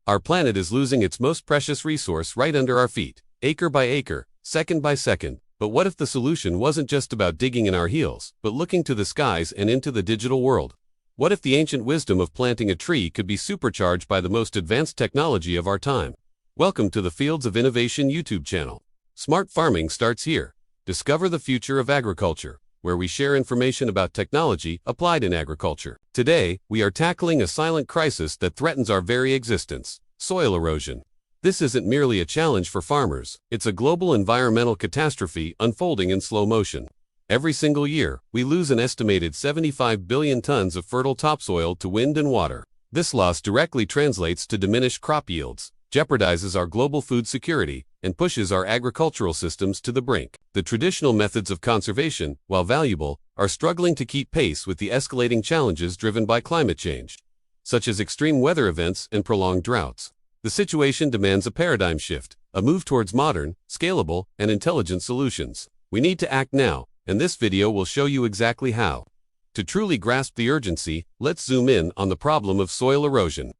Our planet is losing its most precious resource right under our feet, acre by acre, second by second. But what if the solution wasn't just about digging in our heels, but looking to the skies and into the digital world? What if the ancient wisdom of planting a tree could be supercharged by the most advanced technology of our time? Welcome to the Fields of Innovation YouTube channel. Smart farming starts here. Discover the future of agriculture, where we share information about technology applied in agriculture. Today, we are tackling a silent crisis that threatens our very existence: soil erosion. This isn't merely a challenge for farmers, it's a global environmental catastrophe unfolding in slow motion. Every single year, we lose an estimated 75 billion tons of fertile topsoil to wind and water. This loss directly translates to diminished crop yields, jeopardizes our global food security, and pushes our agricultural systems to the brink. The traditional methods of conservation, while valuable, are struggling to keep pace with the escalating challenges driven by climate change, such as extreme weather events and prolonged droughts. The situation demands a paradigm shift, a move towards modern, scalable, and intelligent solutions. We need to act now, and this video will show you exactly how. To truly grasp the urgency, let's zoom in on the problem of soil erosion.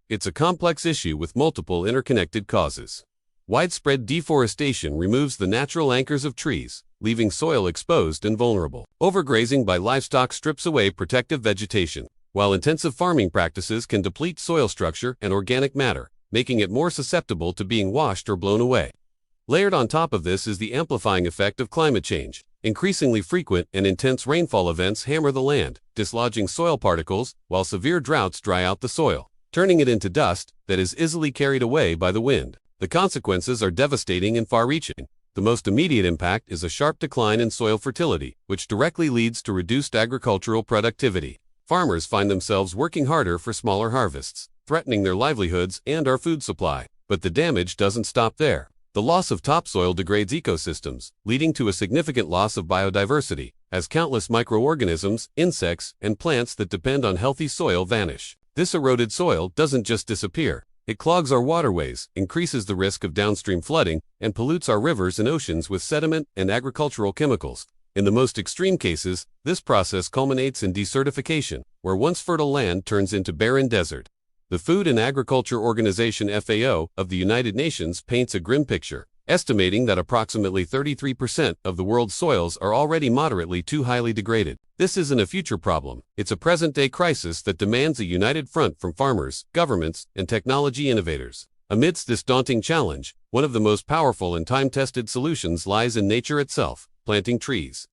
It's a complex issue with multiple interconnected causes. Widespread deforestation removes the natural anchors of trees, leaving soil exposed and vulnerable. Overgrazing by livestock strips away protective vegetation, while intensive farming practices can deplete soil structure and organic matter, making it more susceptible to being washed or blown away. Layered on top of this is the amplifying effect of climate change. Increasingly frequent and intense rainfall events hammer the land, dislodging soil particles, while severe droughts dry out the soil, turning it into dust that is easily carried away by the wind. The consequences are devastating and far-reaching. The most immediate impact is a sharp decline in soil fertility, which directly leads to reduced agricultural productivity. Farmers find themselves working harder for smaller harvests, threatening their livelihoods and our food supply. But the damage doesn't stop there. The loss of topsoil degrades ecosystems, leading to a significant loss of biodiversity, as countless microorganisms, insects, and plants that depend on healthy soil vanish. This eroded soil doesn't just disappear. It clogs our waterways, increases the risk of downstream flooding, and pollutes our rivers and oceans with sediment and agricultural chemicals. In the most extreme cases, this process culminates in desertification, where once fertile land turns into barren desert. The Food and Agriculture Organization (FAO) of the United Nations paints a grim picture, estimating that approximately 33% of the world's soils are already moderately too highly degraded. This isn't a future problem, it's a present-day crisis that demands a united front from farmers, governments, and technology innovators. Amidst this daunting challenge, one of the most powerful and time-tested solutions lies in nature itself: planting trees.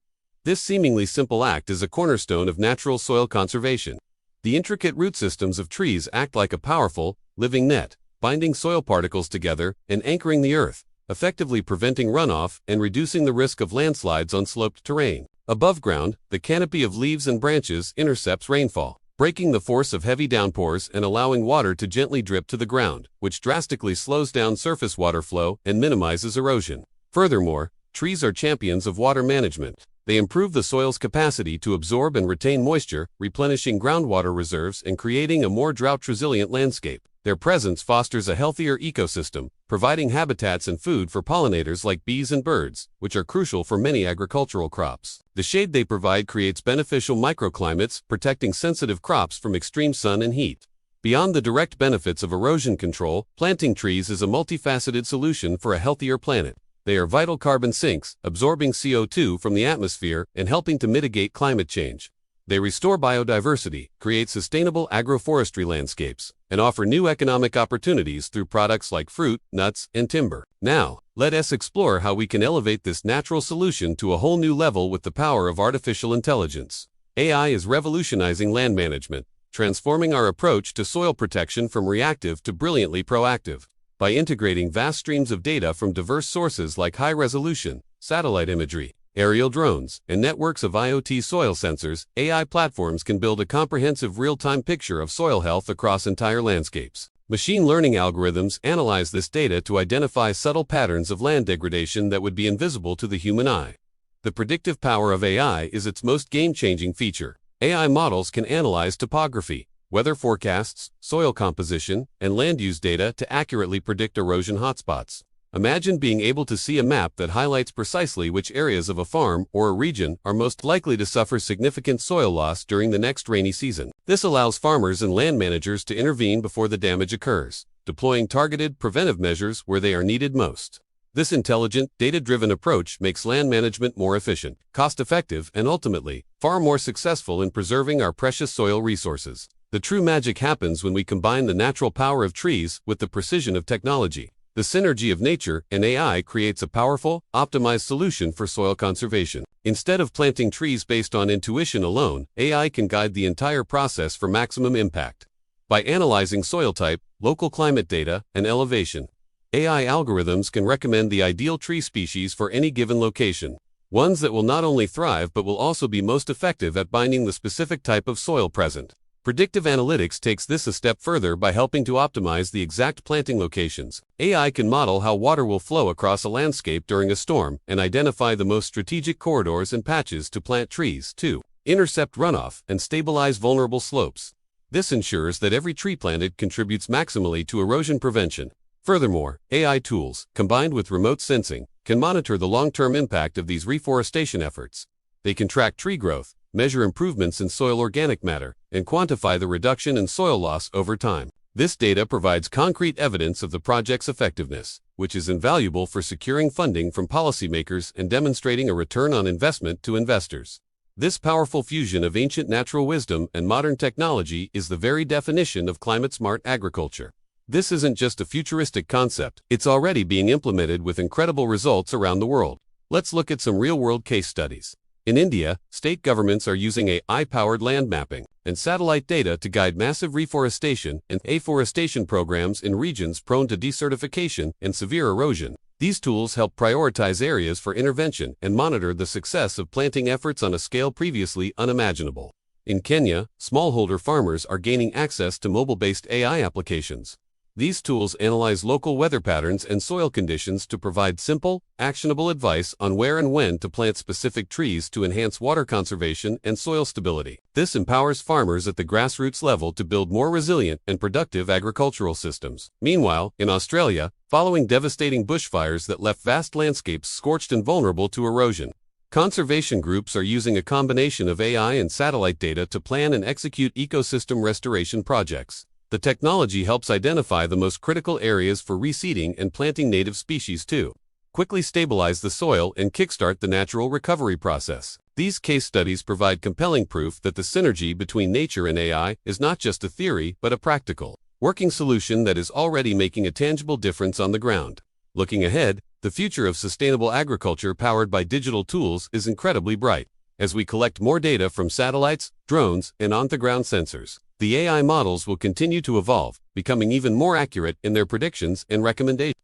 This seemingly simple act is a cornerstone of natural soil conservation. The intricate root systems of trees act like a powerful, living net, binding soil particles together and anchoring the earth, effectively preventing runoff and reducing the risk of landslides on sloped terrain. Above ground, the canopy of leaves and branches intercepts rainfall, breaking the force of heavy downpours and allowing water to gently drip to the ground, which drastically slows down surface water flow and minimizes erosion. Furthermore, trees are champions of water management. They improve the soil's capacity to absorb and retain moisture, replenishing groundwater reserves and creating a more drought-resilient landscape. Their presence fosters a healthier ecosystem, providing habitats and food for pollinators like bees and birds, which are crucial for many agricultural crops. The shade they provide creates beneficial microclimates, protecting sensitive crops from extreme sun and heat. Beyond the direct benefits of erosion control, planting trees is a multifaceted solution for a healthier planet. They are vital carbon sinks, absorbing CO2 from the atmosphere and helping to mitigate climate change. They restore biodiversity, create sustainable agroforestry landscapes, and offer new economic opportunities through products like fruit, nuts, and timber. Now, let us explore how we can elevate this natural solution to a whole new level with the power of artificial intelligence. AI is revolutionizing land management, transforming our approach to soil protection from reactive to brilliantly proactive. By integrating vast streams of data from diverse sources like high-resolution, satellite imagery, aerial drones, and networks of IoT soil sensors, AI platforms can build a comprehensive real-time picture of soil health across entire landscapes. Machine learning algorithms analyze this data to identify subtle patterns of land degradation that would be invisible to the human eye. The predictive power of AI is its most game-changing feature. AI models can analyze topography, weather forecasts, soil composition, and land use data to accurately predict erosion hotspots. Imagine being able to see a map that highlights precisely which areas of a farm or a region are most likely to suffer significant soil loss during the next rainy season. This allows farmers and land managers to intervene before the damage occurs, deploying targeted, preventive measures where they are needed most. This intelligent, data-driven approach makes land management more efficient, cost-effective, and ultimately, far more successful in preserving our precious soil resources. The true magic happens when we combine the natural power of trees with the precision of technology. The synergy of nature and AI creates a powerful, optimized solution for soil conservation. Instead of planting trees based on intuition alone, AI can guide the entire process for maximum impact. By analyzing soil type, local climate data, and elevation, AI algorithms can recommend the ideal tree species for any given location, ones that will not only thrive but will also be most effective at binding the specific type of soil present. Predictive analytics takes this a step further by helping to optimize the exact planting locations. AI can model how water will flow across a landscape during a storm and identify the most strategic corridors and patches to plant trees to intercept runoff and stabilize vulnerable slopes. This ensures that every tree planted contributes maximally to erosion prevention. Furthermore, AI tools, combined with remote sensing, can monitor the long-term impact of these reforestation efforts. They can track tree growth, measure improvements in soil organic matter, and quantify the reduction in soil loss over time. This data provides concrete evidence of the project's effectiveness, which is invaluable for securing funding from policymakers and demonstrating a return on investment to investors. This powerful fusion of ancient natural wisdom and modern technology is the very definition of climate-smart agriculture. This isn't just a futuristic concept, it's already being implemented with incredible results around the world. Let's look at some real-world case studies. In India, state governments are using AI-powered land mapping and satellite data to guide massive reforestation and afforestation programs in regions prone to desertification and severe erosion. These tools help prioritize areas for intervention and monitor the success of planting efforts on a scale previously unimaginable. In Kenya, smallholder farmers are gaining access to mobile-based AI applications. These tools analyze local weather patterns and soil conditions to provide simple, actionable advice on where and when to plant specific trees to enhance water conservation and soil stability. This empowers farmers at the grassroots level to build more resilient and productive agricultural systems. Meanwhile, in Australia, following devastating bushfires that left vast landscapes scorched and vulnerable to erosion, conservation groups are using a combination of AI and satellite data to plan and execute ecosystem restoration projects. The technology helps identify the most critical areas for reseeding and planting native species to quickly stabilize the soil and kickstart the natural recovery process. These case studies provide compelling proof that the synergy between nature and AI is not just a theory but a practical, working solution that is already making a tangible difference on the ground. Looking ahead, the future of sustainable agriculture powered by digital tools is incredibly bright. As we collect more data from satellites, drones, and on-the-ground sensors, the AI models will continue to evolve, becoming even more accurate in their predictions and recommendations.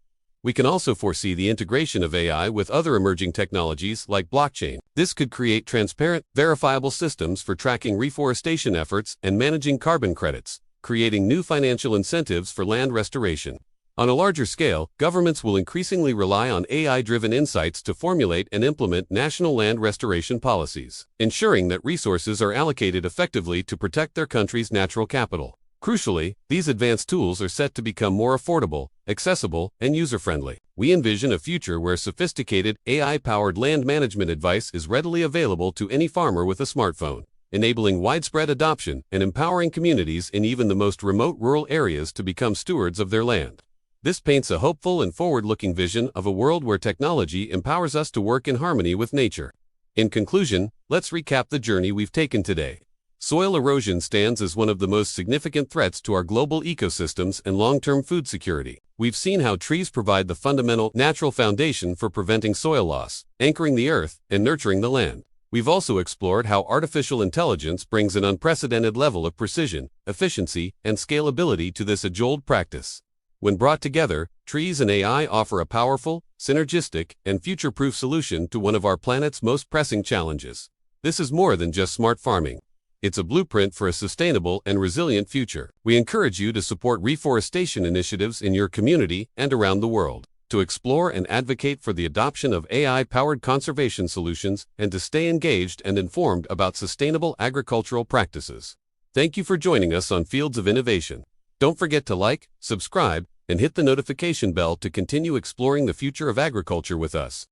We can also foresee the integration of AI with other emerging technologies like blockchain. This could create transparent, verifiable systems for tracking reforestation efforts and managing carbon credits, creating new financial incentives for land restoration. On a larger scale, governments will increasingly rely on AI-driven insights to formulate and implement national land restoration policies, ensuring that resources are allocated effectively to protect their country's natural capital. Crucially, these advanced tools are set to become more affordable, accessible, and user-friendly. We envision a future where sophisticated, AI-powered land management advice is readily available to any farmer with a smartphone, enabling widespread adoption and empowering communities in even the most remote rural areas to become stewards of their land. This paints a hopeful and forward-looking vision of a world where technology empowers us to work in harmony with nature. In conclusion, let's recap the journey we've taken today. Soil erosion stands as one of the most significant threats to our global ecosystems and long-term food security. We've seen how trees provide the fundamental natural foundation for preventing soil loss, anchoring the earth, and nurturing the land. We've also explored how artificial intelligence brings an unprecedented level of precision, efficiency, and scalability to this age-old practice. When brought together, trees and AI offer a powerful, synergistic, and future-proof solution to one of our planet's most pressing challenges. This is more than just smart farming. It's a blueprint for a sustainable and resilient future. We encourage you to support reforestation initiatives in your community and around the world, to explore and advocate for the adoption of AI-powered conservation solutions, and to stay engaged and informed about sustainable agricultural practices. Thank you for joining us on Fields of Innovation. Don't forget to like, subscribe, and hit the notification bell to continue exploring the future of agriculture with us.